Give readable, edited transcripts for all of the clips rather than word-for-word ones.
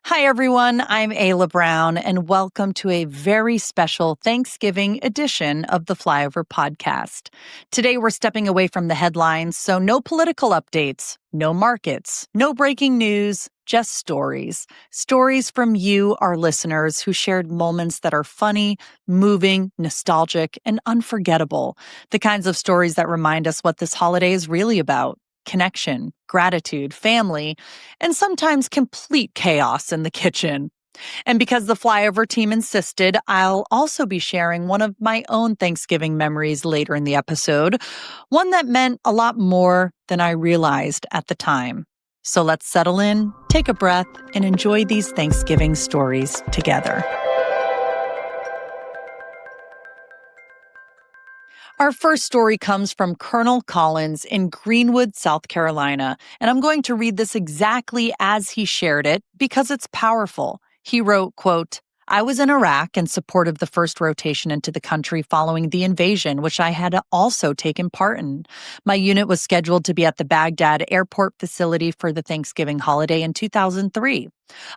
Hi, everyone. I'm Ayla Brown, and welcome to a very special Thanksgiving edition of the Flyover podcast. Today, we're stepping away from the headlines, so no political updates, no markets, no breaking news, just stories. Stories from you, our listeners, who shared moments that are funny, moving, nostalgic, and unforgettable. The kinds of stories that remind us what this holiday is really about: connection, gratitude, family, and sometimes complete chaos in the kitchen. And because the Flyover team insisted, I'll also be sharing one of my own Thanksgiving memories later in the episode, one that meant a lot more than I realized at the time. So let's settle in, take a breath, and enjoy these Thanksgiving stories together. Our first story comes from Colonel Collins in Greenwood, South Carolina, and I'm going to read this exactly as he shared it because it's powerful. He wrote, quote, "I was in Iraq in support of the first rotation into the country following the invasion, which I had also taken part in. My unit was scheduled to be at the Baghdad airport facility for the Thanksgiving holiday in 2003.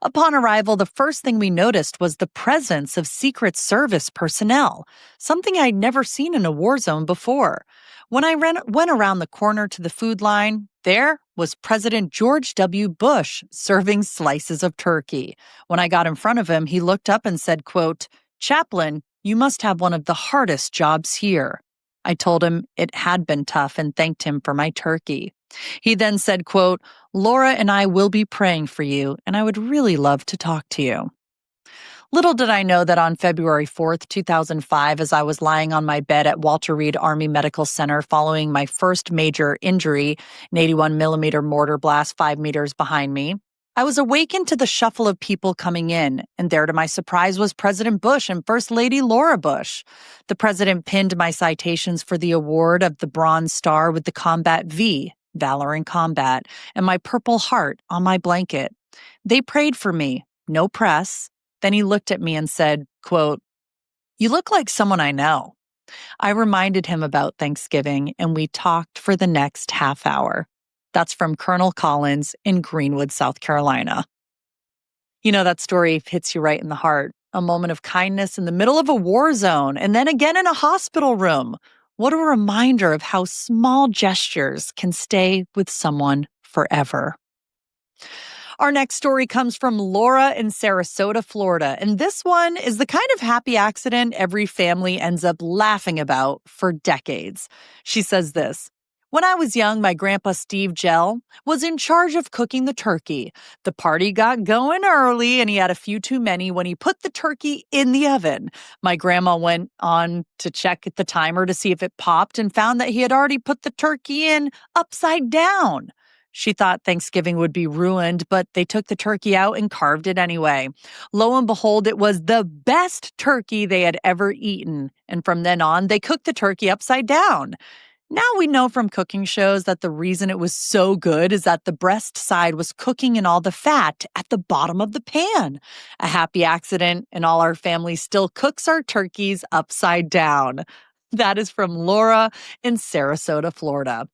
Upon arrival, the first thing we noticed was the presence of Secret Service personnel, something I'd never seen in a war zone before. When I went around the corner to the food line, there was President George W. Bush serving slices of turkey. When I got in front of him, he looked up and said, quote, 'Chaplain, you must have one of the hardest jobs here.' I told him it had been tough and thanked him for my turkey. He then said, quote, 'Laura and I will be praying for you, and I would really love to talk to you.' Little did I know that on February 4th, 2005, as I was lying on my bed at Walter Reed Army Medical Center following my first major injury, an 81 millimeter mortar blast 5 meters behind me, I was awakened to the shuffle of people coming in, and there to my surprise was President Bush and First Lady Laura Bush. The president pinned my citations for the award of the Bronze Star with the Combat V, Valor in Combat, and my Purple Heart on my blanket. They prayed for me, no press. Then he looked at me and said, quote, 'You look like someone I know.' I reminded him about Thanksgiving, and we talked for the next half hour." That's from Colonel Collins in Greenwood, South Carolina. You know, that story hits you right in the heart. A moment of kindness in the middle of a war zone, and then again in a hospital room. What a reminder of how small gestures can stay with someone forever. Our next story comes from Laura in Sarasota, Florida. And this one is the kind of happy accident every family ends up laughing about for decades. She says this: "When I was young, my grandpa Steve Gell was in charge of cooking the turkey. The party got going early and he had a few too many when he put the turkey in the oven. My grandma went on to check the timer to see if it popped and found that he had already put the turkey in upside down. She thought Thanksgiving would be ruined, but they took the turkey out and carved it anyway. Lo and behold, it was the best turkey they had ever eaten. And from then on, they cooked the turkey upside down. Now we know from cooking shows that the reason it was so good is that the breast side was cooking in all the fat at the bottom of the pan. A happy accident, and all our family still cooks our turkeys upside down." That is from Laura in Sarasota, Florida.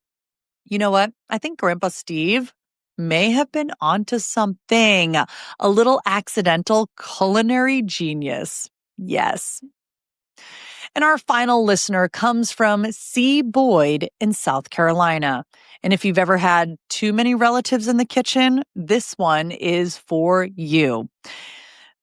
You know what? I think Grandpa Steve may have been onto something. A little accidental culinary genius. Yes. And our final listener comes from C. Boyd in South Carolina. And if you've ever had too many relatives in the kitchen, this one is for you.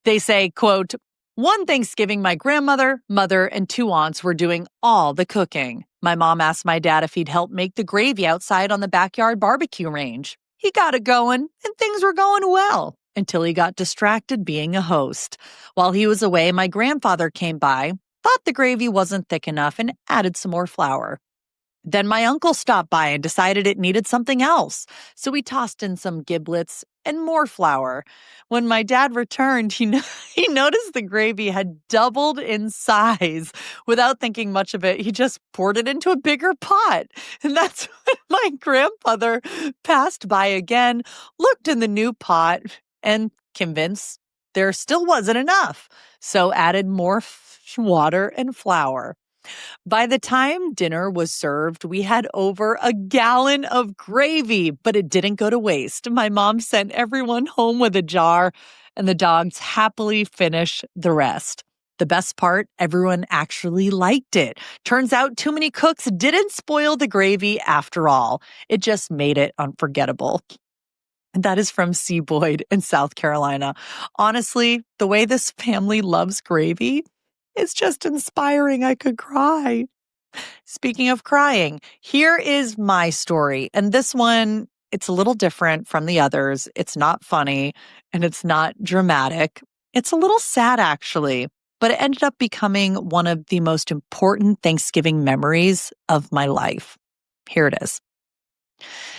They say, quote, "One Thanksgiving, my grandmother, mother, and 2 aunts were doing all the cooking. My mom asked my dad if he'd help make the gravy outside on the backyard barbecue range. He got it going, and things were going well until he got distracted being a host. While he was away, my grandfather came by, thought the gravy wasn't thick enough, and added some more flour. Then my uncle stopped by and decided it needed something else, so we tossed in some giblets and more flour. When my dad returned, he noticed the gravy had doubled in size. Without thinking much of it, he just poured it into a bigger pot. And that's when my grandfather passed by again, looked in the new pot, and convinced there still wasn't enough, so added more water and flour. By the time dinner was served, we had over a gallon of gravy, but it didn't go to waste. My mom sent everyone home with a jar, and the dogs happily finished the rest. The best part, everyone actually liked it. Turns out too many cooks didn't spoil the gravy after all. It just made it unforgettable. And that is from C. Boyd in South Carolina. Honestly, the way this family loves gravy is just inspiring. I could cry. Speaking of crying, here is my story. And this one, it's a little different from the others. It's not funny and it's not dramatic. It's a little sad, actually, but it ended up becoming one of the most important Thanksgiving memories of my life. Here it is.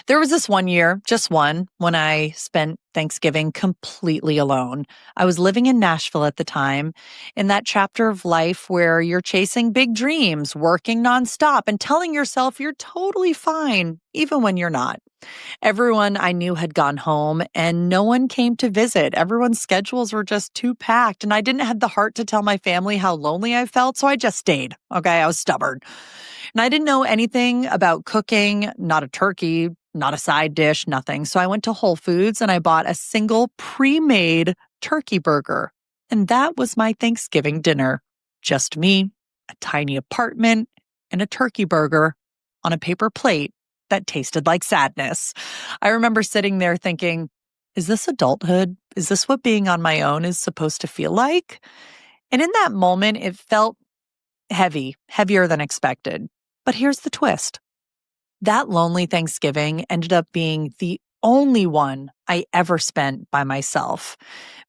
There was this one year, just one, when I spent Thanksgiving completely alone. I was living in Nashville at the time, in that chapter of life where you're chasing big dreams, working nonstop, and telling yourself you're totally fine, even when you're not. Everyone I knew had gone home and no one came to visit. Everyone's schedules were just too packed. And I didn't have the heart to tell my family how lonely I felt. So I just stayed. Okay. I was stubborn. And I didn't know anything about cooking, not a turkey, not a side dish, nothing. So I went to Whole Foods and I bought a single pre-made turkey burger. And that was my Thanksgiving dinner. Just me, a tiny apartment, and a turkey burger on a paper plate that tasted like sadness. I remember sitting there thinking, is this adulthood? Is this what being on my own is supposed to feel like? And in that moment, it felt heavy, heavier than expected. But here's the twist. That lonely Thanksgiving ended up being the only one I ever spent by myself.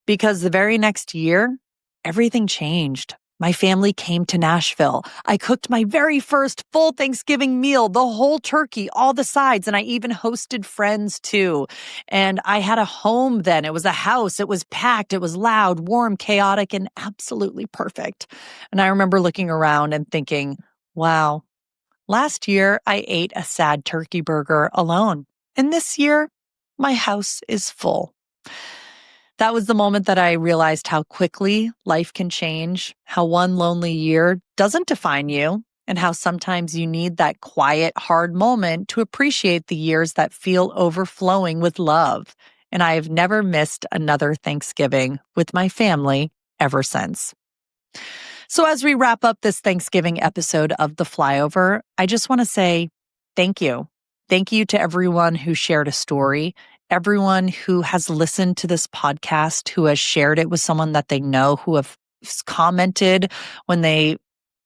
Because the very next year, everything changed. My family came to Nashville. I cooked my very first full Thanksgiving meal, the whole turkey, all the sides, and I even hosted friends too. And I had a home then. It was a house. It was packed. It was loud, warm, chaotic, and absolutely perfect. And I remember looking around and thinking, wow, last year I ate a sad turkey burger alone. And this year, my house is full. That was the moment that I realized how quickly life can change, how one lonely year doesn't define you, and how sometimes you need that quiet, hard moment to appreciate the years that feel overflowing with love. And I have never missed another Thanksgiving with my family ever since. So as we wrap up this Thanksgiving episode of The Flyover, I just want to say thank you. Thank you to everyone who shared a story, everyone who has listened to this podcast, who has shared it with someone that they know, who have commented when they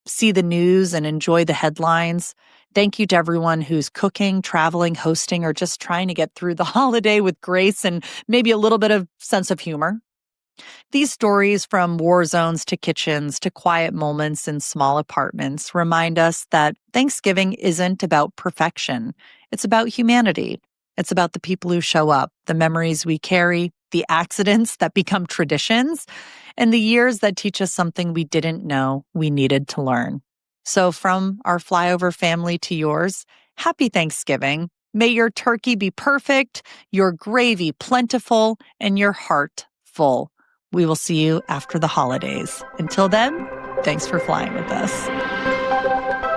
see the news and enjoy the headlines. Thank you to everyone who's cooking, traveling, hosting, or just trying to get through the holiday with grace and maybe a little bit of sense of humor. These stories, from war zones to kitchens to quiet moments in small apartments, remind us that Thanksgiving isn't about perfection. It's about humanity. It's about the people who show up, the memories we carry, the accidents that become traditions, and the years that teach us something we didn't know we needed to learn. So from our Flyover family to yours, happy Thanksgiving. May your turkey be perfect, your gravy plentiful, and your heart full. We will see you after the holidays. Until then, thanks for flying with us.